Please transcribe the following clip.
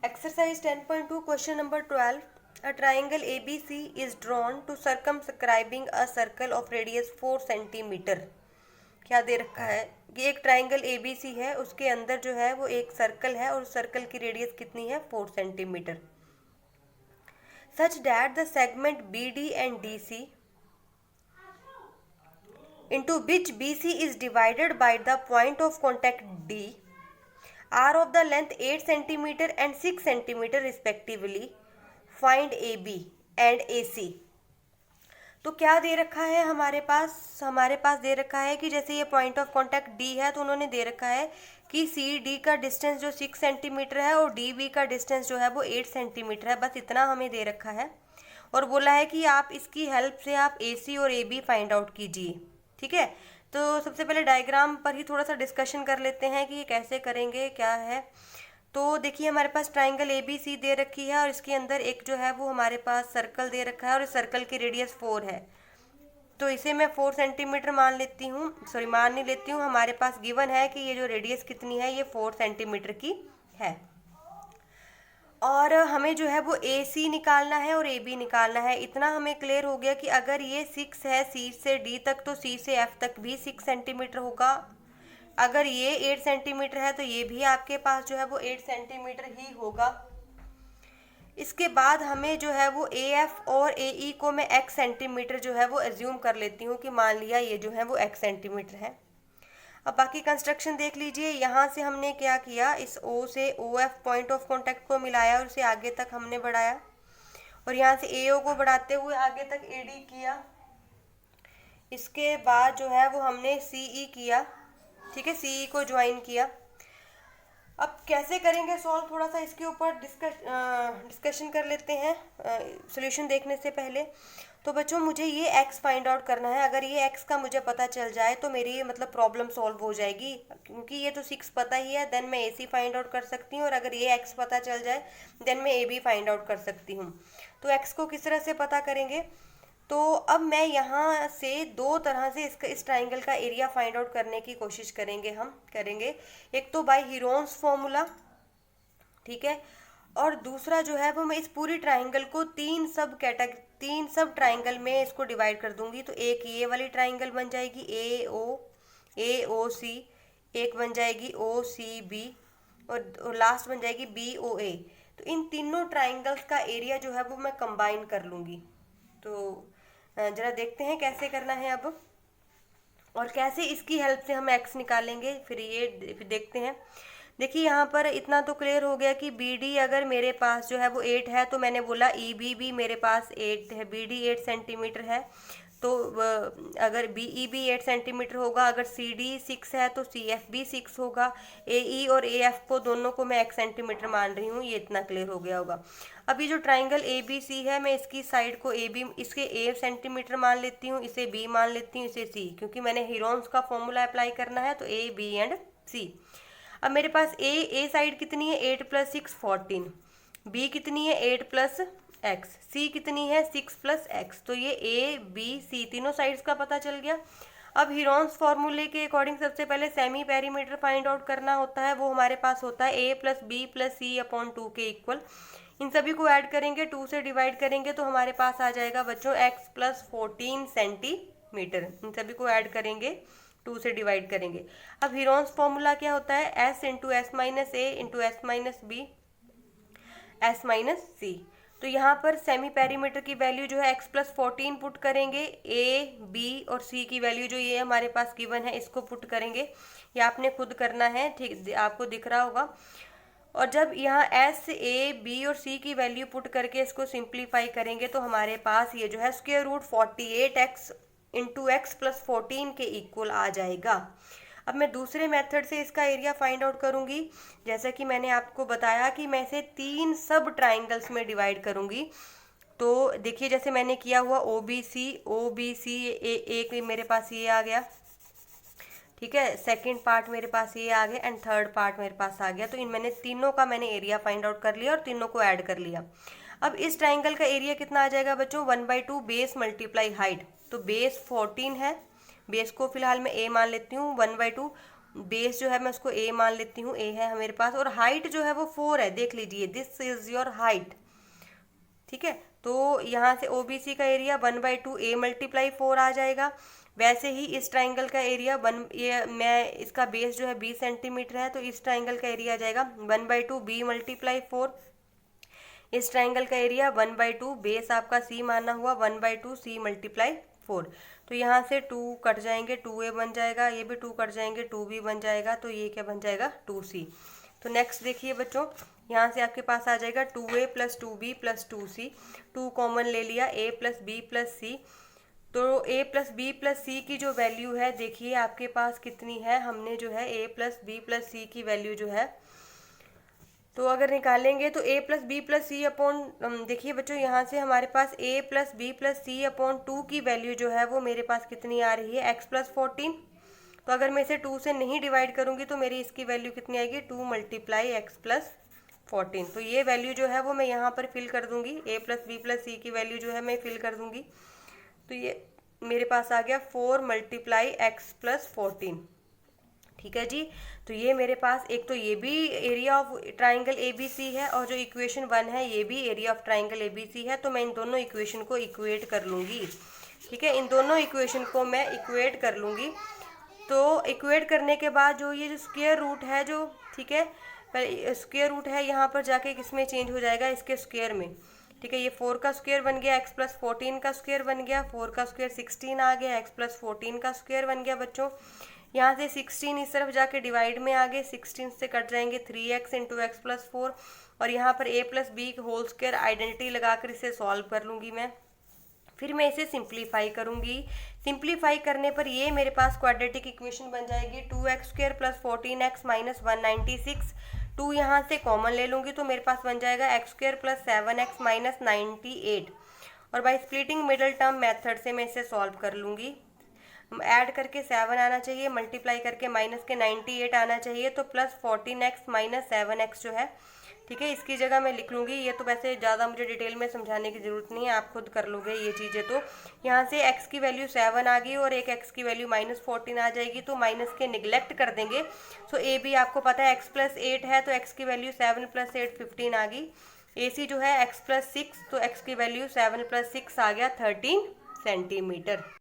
Exercise 10.2 question number 12. A triangle ABC is drawn to circumscribing a circle of radius 4 centimetre. क्या दे रखा है कि एक ट्राइंगल ABC है, उसके अंदर जो है वो एक सर्कल है और उस सर्कल की रेडियस कितनी है 4 centimetre. Such that the segment BD and DC into which BC is divided by the point of contact D are of the length 8 centimeter and 6 centimeter respectively. Find AB and AC. तो क्या दे रखा है हमारे पास दे रखा है कि जैसे ये पॉइंट ऑफ कांटेक्ट D है तो उन्होंने दे रखा है कि CD का डिस्टेंस जो 6 सेंटीमीटर है और DB का डिस्टेंस जो है वो 8 सेंटीमीटर है. बस इतना हमें दे रखा है और बोला है कि आप इसकी हेल्प से आप AC और AB फाइंड आउट कीजिए. ठीक है, तो सबसे पहले डायग्राम पर ही थोड़ा सा डिस्कशन कर लेते हैं कि ये कैसे करेंगे, क्या है. तो देखिए हमारे पास ट्राइंगल ABC दे रखी है और इसके अंदर एक जो है वो हमारे पास सर्कल दे रखा है और इस सर्कल की रेडियस 4 है. तो इसे मैं 4 सेंटीमीटर मान नहीं लेती हूँ. हमारे पास गिवन है कि ये जो रेडियस कितनी है ये 4 सेंटीमीटर की है और हमें जो है वो AC निकालना है और AB निकालना है. इतना हमें क्लियर हो गया कि अगर ये 6 है C से D तक तो C से F तक भी 6 सेंटीमीटर होगा. अगर ये 8 सेंटीमीटर है तो ये भी आपके पास जो है वो 8 सेंटीमीटर ही होगा. इसके बाद हमें जो है वो AF और AE को मैं x सेंटीमीटर जो है वो एज्यूम कर लेती हूँ कि मान लिया ये जो है वो x सेंटीमीटर है. अब बाकी कंस्ट्रक्शन देख लीजिए. यहाँ से हमने क्या किया, इस O से OF पॉइंट ऑफ कांटेक्ट को मिलाया और उसे आगे तक हमने बढ़ाया और यहाँ से AO को बढ़ाते हुए आगे तक AD किया. इसके बाद जो है वो हमने CE किया. ठीक है, CE को ज्वाइन किया. अब कैसे करेंगे सॉल्व, थोड़ा सा इसके ऊपर डिस्कशन कर लेते हैं सॉल्यूशन देखने से पहले. तो बच्चों मुझे ये x फाइंड आउट करना है. अगर ये x का मुझे पता चल जाए तो मेरी मतलब प्रॉब्लम सॉल्व हो जाएगी, क्योंकि ये तो 6 पता ही है. देन मैं AC फाइंड आउट कर सकती हूँ और अगर ये x पता चल जाए देन मैं AB फाइंड आउट कर सकती हूँ. तो x को किस तरह से पता करेंगे, तो अब मैं यहाँ से दो तरह से इस ट्राइंगल का एरिया फाइंड आउट करने की कोशिश करेंगे. एक तो बाय हीरोन्स फॉर्मूला, ठीक है, और दूसरा जो है वो मैं इस पूरी ट्राइंगल को तीन सब ट्राइंगल में इसको डिवाइड कर दूंगी. तो एक ये वाली ट्राइंगल बन जाएगी AOC, एक बन जाएगी OCB और लास्ट बन जाएगी BOA. तो इन तीनों ट्राइंगल्स का एरिया जो है वो मैं कंबाइन कर लूँगी. तो जरा देखते हैं कैसे करना है अब और कैसे इसकी हेल्प से हम x निकालेंगे. फिर देखते हैं. देखिए यहाँ पर इतना तो क्लियर हो गया कि BD अगर मेरे पास जो है वो 8 है तो मैंने बोला EB भी मेरे पास 8 है. BD 8 सेंटीमीटर है तो अगर BE भी 8 सेंटीमीटर होगा. अगर CD 6 है तो CF भी 6 होगा. AE और AF को दोनों को मैं x सेंटीमीटर मान रही हूँ. ये इतना क्लियर हो गया होगा. अभी जो ट्राइंगल ABC है मैं इसकी साइड को इसके A सेंटीमीटर मान लेती हूँ, इसे B मान लेती हूँ, इसे C, क्योंकि मैंने हीरोन्स का फॉर्मूला अप्लाई करना है. तो A, B एंड C. अब मेरे पास A साइड कितनी है 8 + 6 14, B कितनी है 8 + x, C कितनी है 6 + x. तो ये A, B, C तीनों साइड्स का पता चल गया. अब हीरोन्स फॉर्मूले के अकॉर्डिंग सबसे पहले सेमी पेरीमीटर फाइंड आउट करना होता है. वो हमारे पास होता है A + B + C/2 के इक्वल. इन सभी को ऐड करेंगे, 2 से डिवाइड करेंगे तो हमारे पास आ जाएगा बच्चों x + 14 सेंटीमीटर. इन सभी को ऐड करेंगे, 2 से डिवाइड करेंगे. अब हीरोन्स फॉर्मूला क्या होता है, S × S - A × S - B S - C. तो यहाँ पर सेमी पेरीमीटर की वैल्यू जो है x + 14 पुट करेंगे. A, B और C की वैल्यू जो ये हमारे पास गिवन है इसको पुट करेंगे. ये आपने खुद करना है, ठीक आपको दिख रहा होगा. और जब यहाँ S, A, B और C की वैल्यू पुट करके इसको सिंप्लीफाई करेंगे तो हमारे पास ये जो है √48x × x + 14 के इक्वल आ जाएगा. अब मैं दूसरे मेथड से इसका एरिया फाइंड आउट करूँगी. जैसा कि मैंने आपको बताया कि मैं इसे 3 सब ट्राइंगल्स में डिवाइड करूँगी. तो देखिए जैसे मैंने किया हुआ OBC एक मेरे पास ये आ गया, ठीक है, सेकंड पार्ट मेरे पास ये आ गया एंड थर्ड पार्ट मेरे पास आ गया. तो इन तीनों का मैंने एरिया फाइंड आउट कर लिया और तीनों को ऐड कर लिया. अब इस ट्राइंगल का एरिया कितना आ जाएगा बच्चों, 1/2 बेस × हाइट. तो बेस 14 है, बेस को फिलहाल मैं A मान लेती हूँ. 1/2 बेस जो है मैं उसको ए मान लेती हूँ, ए है मेरे पास, और हाइट जो है वो 4 है, देख लीजिए, दिस इज योर हाइट। ठीक है, तो यहाँ से ओबीसी का एरिया 1/2 ए मल्टीप्लाई 4 आ जाएगा। वैसे ही इस ट्राइंगल का एरिया ये मैं इसका बेस जो है 20 सेंटीमीटर है, तो इस ट्राइंगल का एरिया आ जाएगा 1/2 बी मल्टीप्लाई 4। इस ट्राइंगल का एरिया 1/2, बेस आपका सी माना हुआ, 1/2 सी मल्टीप्लाई 4। तो यहाँ से 2 कट जाएंगे, 2a बन जाएगा, ये भी 2 कट जाएंगे, 2b बन जाएगा, तो ये क्या बन जाएगा 2c। तो नेक्स्ट देखिए बच्चों, यहाँ से आपके पास आ जाएगा 2a plus 2b plus 2c, 2 common ले लिया, a plus b plus c। तो a plus b plus c की जो वैल्यू है देखिए आपके पास कितनी है, हमने जो है a plus b plus c की वैल्यू जो है, तो अगर निकालेंगे तो a plus b plus c upon, देखिए बच्चों यहाँ से हमारे पास a plus b plus c upon 2 की वैल्यू जो है वो मेरे पास कितनी आ रही है, x प्लस 14। तो अगर मैं इसे 2 से नहीं डिवाइड करूँगी तो मेरी इसकी वैल्यू कितनी आएगी, 2 मल्टीप्लाई एक्स प्लस 14। तो ये वैल्यू जो है वो मैं यहाँ पर फिल कर दूँगी, a plus b plus c की वैल्यू जो है मैं फिल कर दूँगी। तो ये मेरे पास आ गया 4 मल्टीप्लाई एक्स प्लस 14। ठीक है जी, तो ये मेरे पास एक तो ये भी एरिया ऑफ ट्राइंगल एबीसी है, और जो इक्वेशन 1 है ये भी एरिया ऑफ ट्राइंगल एबीसी है। तो मैं इन दोनों इक्वेशन को इक्वेट कर लूँगी। ठीक है, इन दोनों इक्वेशन को मैं इक्वेट कर लूँगी। तो इक्वेट करने के बाद जो ये जो स्क्वायर रूट है जो, ठीक है, पर स्क्वायर रूट है यहाँ पर जाके किसमें चेंज हो जाएगा, इसके स्क्वायर में। ठीक है, ये 4 का स्क्वायर बन गया, x प्लस 14 का स्क्वायर बन गया, 4 का स्क्वायर 16 आ गया, x प्लस 14 का स्क्वायर बन गया बच्चों। यहाँ से 16 इस तरफ जाके डिवाइड में आ गए, 16 से कट जाएंगे 3x इंटू एक्स प्लस 4, और यहाँ पर a plus b whole square identity लगाकर इसे सॉल्व कर लूँगी मैं। फिर मैं इसे सिंप्लीफाई करूँगी। सिंप्लीफाई करने पर ये मेरे पास क्वाड्रेटिक इक्वेशन बन जाएगी 2x² प्लस 14x माइनस 196। 2 यहाँ से कॉमन ले लूँगी तो मेरे पास बन जाएगा x² प्लस 7x माइनस 98। और by splitting middle term method से मैं इसे सॉल्व कर लूँगी। ऐड करके 7 आना चाहिए, मल्टीप्लाई करके माइनस के 98 आना चाहिए, तो प्लस 14x माइनस 7x जो है, ठीक है, इसकी जगह मैं लिख लूँगी। ये तो वैसे ज़्यादा मुझे डिटेल में समझाने की ज़रूरत नहीं है, आप खुद कर लोगे ये चीज़ें। तो यहाँ से x की वैल्यू 7 आ गई और एक x की वैल्यू माइनस 14 आ जाएगी, तो माइनस के निगलेक्ट कर देंगे। सो ए बी आपको पता है x प्लस 8 है, तो x की वैल्यू 7 प्लस 8 15 आ गई। ए सी जो है x प्लस 6, तो x की वैल्यू 7 प्लस 6 आ गया 13 सेंटीमीटर।